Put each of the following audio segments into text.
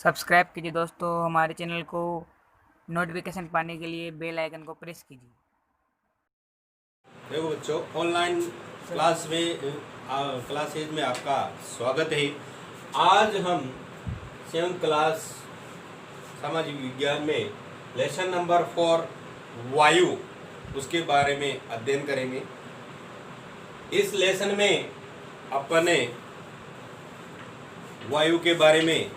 Subscribe कीजिए दोस्तों हमारे चैनल को। नोटिफिकेशन पाने के लिए बेल आइकन को प्रेस कीजिए। देखो बच्चों, ऑनलाइन क्लासेज में आपका स्वागत है। आज हम 7th क्लास सामाजिक विज्ञान में लेसन नंबर 4 वायु उसके बारे में अध्ययन करेंगे। इस लेसन में अपने वायु के बारे में,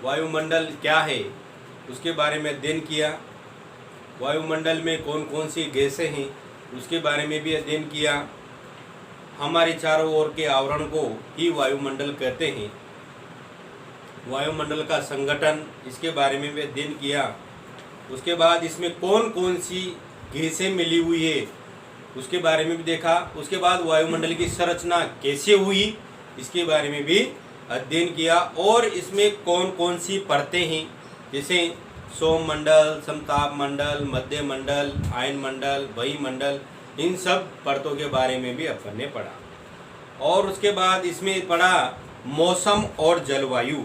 वायुमंडल क्या है उसके बारे में अध्ययन किया। वायुमंडल में कौन कौन सी गैसें हैं उसके बारे में भी अध्ययन किया। हमारे चारों ओर के आवरण को ही वायुमंडल कहते हैं। वायुमंडल का संगठन, इसके बारे में भी अध्ययन किया। उसके बाद इसमें कौन कौन सी गैसें मिली हुई है उसके बारे में भी देखा। उसके बाद वायुमंडल की संरचना कैसे हुई इसके बारे में भी अध्ययन किया। और इसमें कौन कौन सी परतें हैं, जैसे सौमंडल, समताप मंडल, मध्य मंडल, आयन मंडल, वायुमंडल, इन सब परतों के बारे में भी अपन ने पढ़ा। और उसके बाद इसमें पढ़ा मौसम और जलवायु,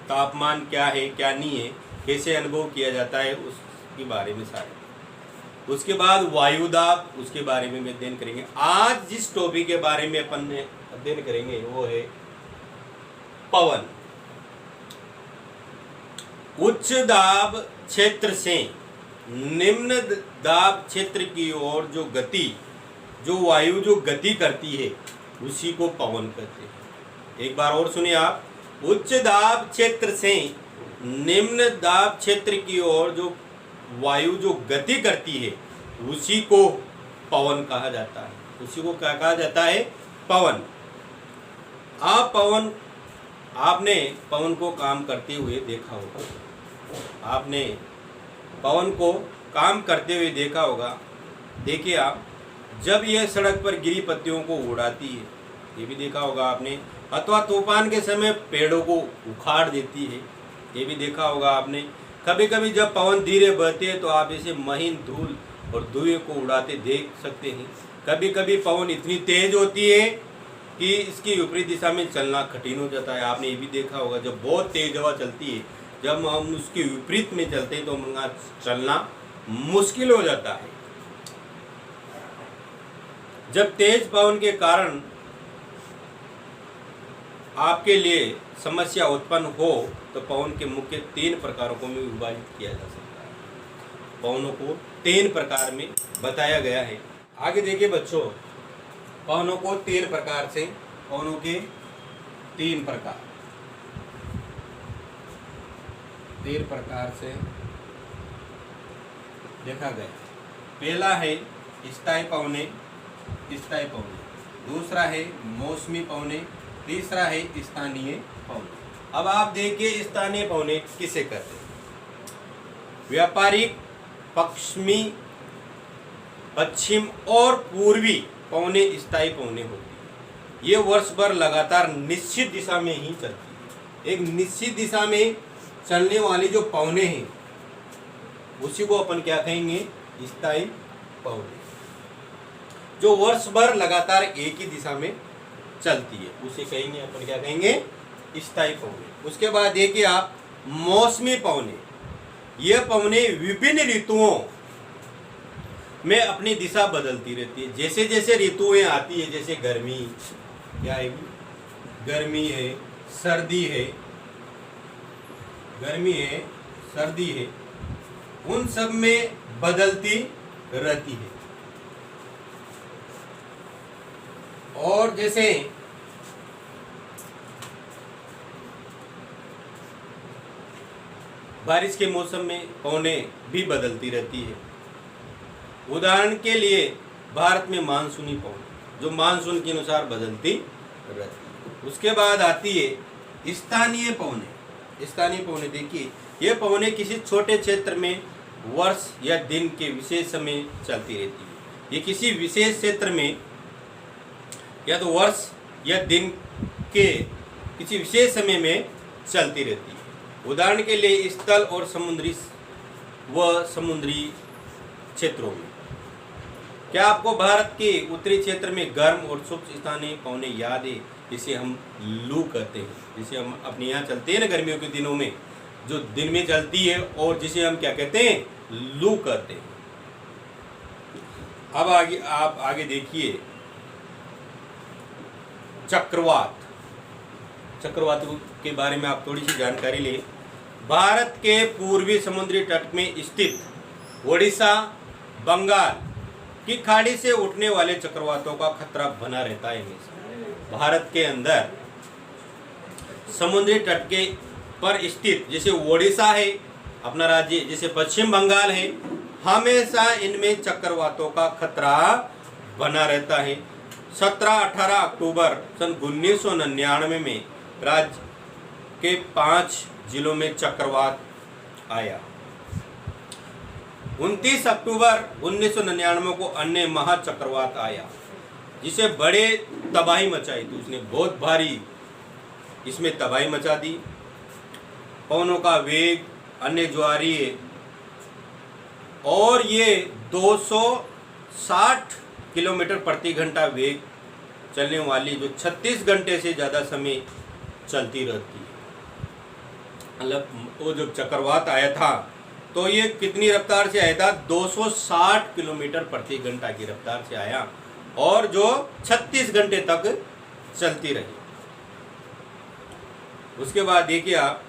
तापमान क्या है क्या नहीं है, कैसे अनुभव किया जाता है उसके बारे में सारे। उसके बाद वायुदाब, उसके बारे में अध्ययन करेंगे। आज जिस टॉपिक के बारे में अपन ने अध्ययन करेंगे वो है पवन। उच्च दाब क्षेत्र से निम्न दाब क्षेत्र की ओर जो गति, जो वायु जो गति करती है उसी को पवन कहते हैं। एक बार और सुनिए आप, उच्च दाब क्षेत्र से निम्न दाब क्षेत्र की ओर जो वायु जो गति करती है उसी को पवन कहा जाता है। उसी को क्या कहा जाता है? पवन। आपने पवन को काम करते हुए देखा होगा। आपने पवन को काम करते हुए देखा होगा। देखिए आप, जब यह सड़क पर गिरी पत्तियों को उड़ाती है, ये भी देखा होगा आपने। अथवा तूफान के समय पेड़ों को उखाड़ देती है, ये भी देखा होगा आपने। कभी कभी जब पवन धीरे बहते हैं तो आप इसे महीन धूल और धुएं को उड़ाते देख सकते हैं। कभी कभी पवन इतनी तेज होती है कि इसकी विपरीत दिशा में चलना कठिन हो जाता है। आपने ये भी देखा होगा, जब बहुत तेज हवा चलती है, जब हम उसके विपरीत में चलते हैं तो हमारा चलना मुश्किल हो जाता है। जब तेज पवन के कारण आपके लिए समस्या उत्पन्न हो तो पवन के मुख्य 3 प्रकारों को में विभाजित किया जा सकता है। पवनों को 3 प्रकार में बताया गया है। आगे देखिए बच्चों, पवनों को 3 प्रकार से, पवनों के 3 प्रकार, 3 प्रकार से देखा गया। पहला है स्थायी पवने, स्थायी पवने। दूसरा है मौसमी पवने। तीसरा है स्थानीय पवने। अब आप देखिए स्थानीय पवने किसे कहते हैं। व्यापारिक, पश्चिम और पूर्वी पवने स्थायी पवने होती है। ये वर्ष भर लगातार निश्चित दिशा में ही चलती है। एक निश्चित दिशा में चलने वाली जो पवने हैं उसी को अपन क्या कहेंगे? स्थायी पवने। जो वर्ष भर लगातार एक ही दिशा में चलती है उसे कहेंगे अपन, क्या कहेंगे? स्थायी पवने। उसके बाद देखिए आप, मौसमी पवने। यह पवने विभिन्न ऋतुओं में अपनी दिशा बदलती रहती है। जैसे जैसे ऋतुएं आती है, जैसे गर्मी, क्या है? गर्मी है, सर्दी है, गर्मी है, सर्दी है, उन सब में बदलती रहती है। और जैसे बारिश के मौसम में पवनें भी बदलती रहती है। उदाहरण के लिए भारत में मानसूनी पवन, जो मानसून के अनुसार बदलती रहती है। उसके बाद आती है स्थानीय पवनें। स्थानीय पवनें देखिए, ये पवनें किसी छोटे क्षेत्र में वर्ष या दिन के विशेष समय चलती रहती है। ये किसी विशेष क्षेत्र में या तो वर्ष या दिन के किसी विशेष समय में चलती रहती है। उदाहरण के लिए स्थल और समुद्री क्षेत्रों में। क्या आपको भारत के उत्तरी क्षेत्र में गर्म और शुष्क स्थानीय पवनें याद है? इसे हम लू कहते हैं। जिसे हम अपने यहाँ चलते हैं ना गर्मियों के दिनों में, जो दिन में चलती है, और जिसे हम क्या कहते हैं, लू कहते हैं। अब आगे आप आगे देखिए चक्रवात। चक्रवात के बारे में आप थोड़ी सी जानकारी लें। भारत के पूर्वी समुद्री तट में स्थित ओडिशा, बंगाल की खाड़ी से उठने वाले चक्रवातों का खतरा बना रहता है हमेशा। भारत के अंदर समुद्री तट के पर स्थित जैसे ओडिशा है अपना राज्य, जैसे पश्चिम बंगाल है, हमेशा इनमें चक्रवातों का खतरा बना रहता है। 17-18 अक्टूबर सन 1999 में राज्य के 5 जिलों में चक्रवात आया। 29 अक्टूबर 1999 को अन्य महा चक्रवात आया, जिसे बड़े तबाही मचाई थी। उसने बहुत भारी इसमें तबाही मचा दी। पवनों का वेग अन्य ज्वारीय और ये 260 किलोमीटर प्रति घंटा वेग चलने वाली, जो 36 घंटे से ज़्यादा समय चलती रहती है। मतलब वो जब चक्रवात आया था तो ये कितनी रफ्तार से आया था, 260 किलोमीटर प्रति घंटा की रफ्तार से आया, और जो 36 घंटे तक चलती रही। उसके बाद देखिए आप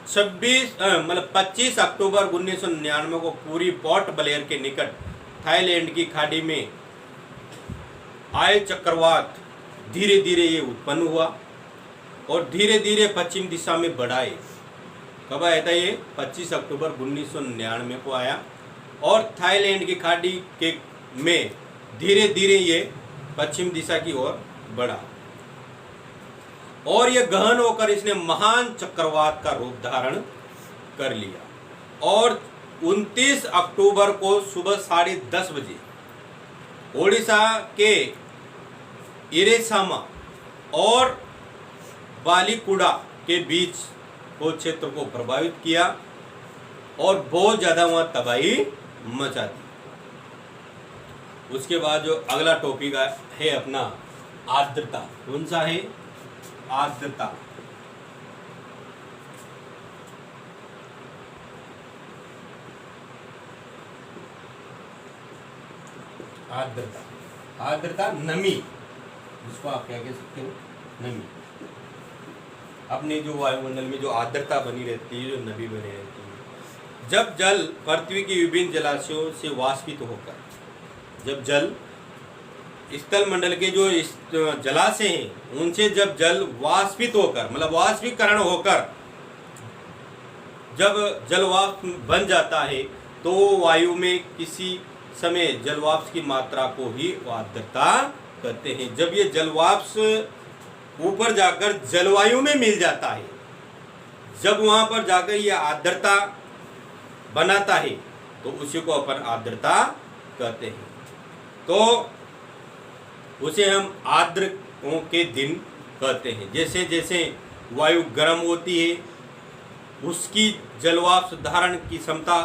25 अक्टूबर 1999 को पूरी पोर्ट ब्लेयर के निकट थाईलैंड की खाड़ी में आए चक्रवात धीरे धीरे ये उत्पन्न हुआ और धीरे धीरे पश्चिम दिशा में बढ़ाए। कब आया था ये? 25 अक्टूबर 1999 को आया और थाईलैंड की खाड़ी के में धीरे धीरे ये पश्चिम दिशा की ओर बढ़ा और ये गहन होकर इसने महान चक्रवात का रूप धारण कर लिया। और 29 अक्टूबर को सुबह 10:30 बजे ओडिशा के इरेसामा और बालीकुडा के बीच वो क्षेत्र को प्रभावित किया और बहुत ज्यादा वहां तबाही मचा दी। उसके बाद जो अगला टॉपिक है अपना आर्द्रता। कौन सा है? आर्द्रता। आर्द्रता, आर्द्रता नमी, जिसको आप क्या कह सकते हो, नमी। अपने जो वायुमंडल में जो आर्द्रता बनी रहती है, जो नमी बनी रहती है, जब जल पृथ्वी की विभिन्न जलाशयों से वाष्पित होकर, जब जल स्थल मंडल के जो जलाशय हैं उनसे जब जल वाष्पित होकर, मतलब वाष्पीकरण होकर जब जलवाष्प बन जाता है तो वायु में किसी समय जलवाष्प की मात्रा को ही आर्द्रता कहते हैं। जब ये जलवाष्प ऊपर जाकर जलवायु में मिल जाता है, जब वहां पर जाकर ये आर्द्रता बनाता है तो उसी को अपन आर्द्रता कहते हैं। तो उसे हम आर्द्रकों के दिन कहते हैं। जैसे जैसे वायु गर्म होती है उसकी जलवाष्प धारण की क्षमता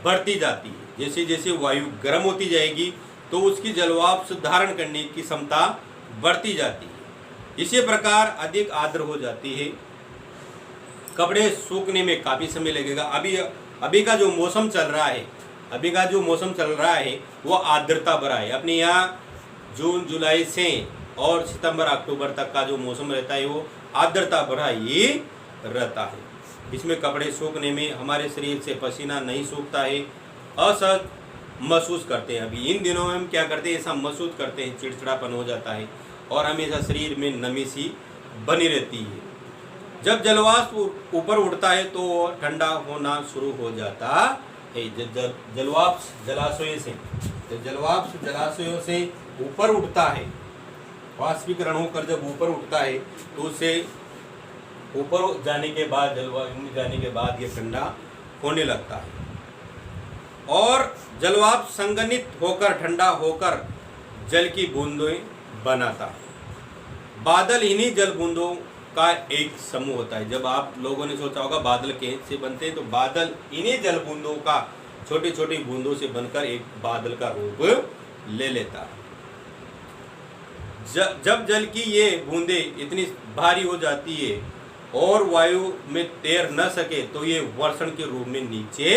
बढ़ती जाती है। जैसे जैसे वायु गर्म होती जाएगी तो उसकी जलवाष्प धारण करने की क्षमता बढ़ती जाती है। इसी प्रकार अधिक आर्द्र हो जाती है। कपड़े सूखने में काफ़ी समय लगेगा। अभी का जो मौसम चल रहा है, अभी का जो मौसम चल रहा है वो आर्द्रता भरा है। अपने यहाँ जून जुलाई से और सितंबर अक्टूबर तक का जो मौसम रहता है वो आर्द्रता भरा ही रहता है। इसमें कपड़े सूखने में हमारे शरीर से पसीना नहीं सूखता है, असहज महसूस करते हैं। अभी इन दिनों में हम क्या करते हैं, ऐसा महसूस करते हैं, चिड़चिड़ापन हो जाता है और हमेशा शरीर में नमी सी बनी रहती है। जब जलवाष्प ऊपर उठता है तो ठंडा होना शुरू हो जाता है। जलवाष्प जलाशयों से, जलवाष्प जलाशयों से ऊपर उठता है, वाष्पीकरण होकर जब ऊपर उठता है तो उसे ऊपर जाने के बाद, जलवायु में जाने के बाद ये ठंडा होने लगता है और जलवाष्प संघनित होकर ठंडा होकर जल की बूंदें बनाता है। बादल इन्हीं जल बूंदों का एक समूह होता है। जब आप लोगों ने सोचा होगा बादल कैसे बनते हैं, तो बादल इन्हीं जल बूंदों का, छोटी छोटी बूंदों से बनकर एक बादल का रूप ले लेता है। जब जल की ये बूंदे इतनी भारी हो जाती है और वायु में तैर न सके तो ये वर्षण के रूप में नीचे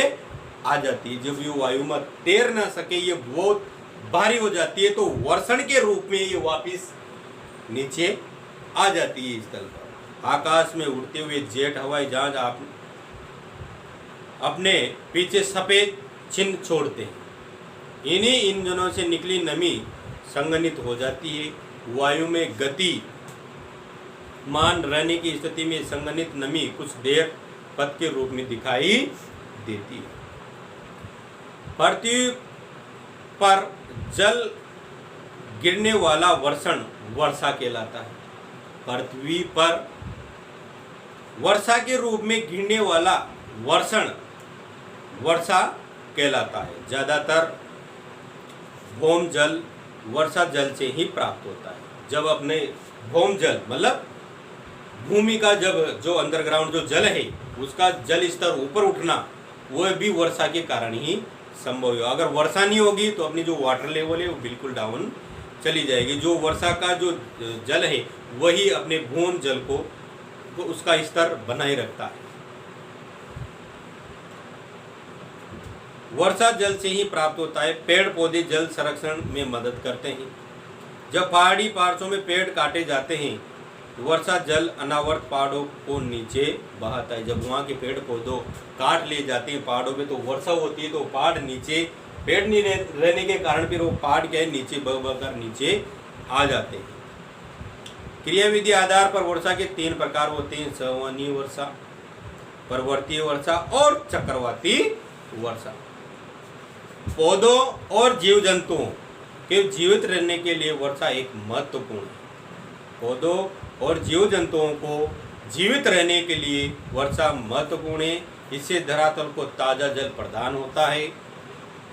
आ जाती है। जब ये वायु में तैर न सके, ये बहुत भारी हो जाती है, तो वर्षण के रूप में ये वापस नीचे आ जाती है स्थल पर। आकाश में उड़ते हुए जेट हवाई जहाज आप अपने पीछे सफेद चिन्ह छोड़ते हैं। इन्हीं इंजनों से निकली नमी संघनित हो जाती है। वायु में गति मान रहने की स्थिति में संघनित नमी कुछ देर पथ के रूप में दिखाई देती है। पृथ्वी पर जल गिरने वाला वर्षण वर्षा कहलाता है। पृथ्वी पर वर्षा के रूप में गिरने वाला वर्षण वर्षा कहलाता है। ज़्यादातर भौम जल वर्षा जल से ही प्राप्त होता है। जब अपने भौम जल मतलब भूमि का जब जो अंडरग्राउंड जो जल है उसका जल स्तर ऊपर उठना, वह भी वर्षा के कारण ही संभव है। अगर वर्षा नहीं होगी तो अपनी जो वाटर लेवल है वो बिल्कुल डाउन चली जाएगी। जो वर्षा का जो जल है वही अपने भूम जल को उसका स्तर बनाए रखता है। वर्षा जल से ही प्राप्त होता है। पेड़ पौधे जल संरक्षण में मदद करते हैं। जब पहाड़ी पार्श्वों में पेड़ काटे जाते हैं तो वर्षा जल अनावर्त पहाड़ों को नीचे बहाता है। जब वहाँ के पेड़ पौधों काट लिए जाते हैं पहाड़ों में तो वर्षा होती है, तो पहाड़ नीचे पेड़ नहीं रहने के कारण फिर वो पहाड़ क्या है नीचे बह कर नीचे आ जाते हैं। क्रियाविधि आधार पर वर्षा के 3 प्रकार होते हैं: संवहनीय वर्षा, पर्वतीय वर्षा और चक्रवाती वर्षा। पौधों और जीव जंतुओं के जीवित रहने के लिए वर्षा एक महत्वपूर्ण है। पौधों और जीव जंतुओं को जीवित रहने के लिए वर्षा महत्वपूर्ण है। इससे धरातल को ताज़ा जल प्रदान होता है।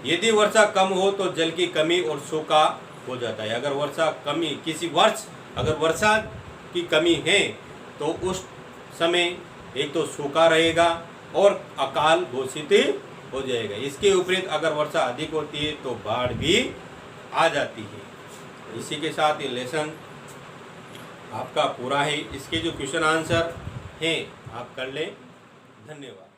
यदि वर्षा कम हो तो जल की कमी और सूखा हो जाता है। अगर वर्षा कमी किसी वर्ष अगर वर्षा की कमी है तो उस समय एक तो सूखा रहेगा और अकाल घोषित हो जाएगा। इसके विपरीत अगर वर्षा अधिक होती है तो बाढ़ भी आ जाती है। इसी के साथ ये लेसन आपका पूरा है। इसके जो क्वेश्चन आंसर हैं आप कर लें। धन्यवाद।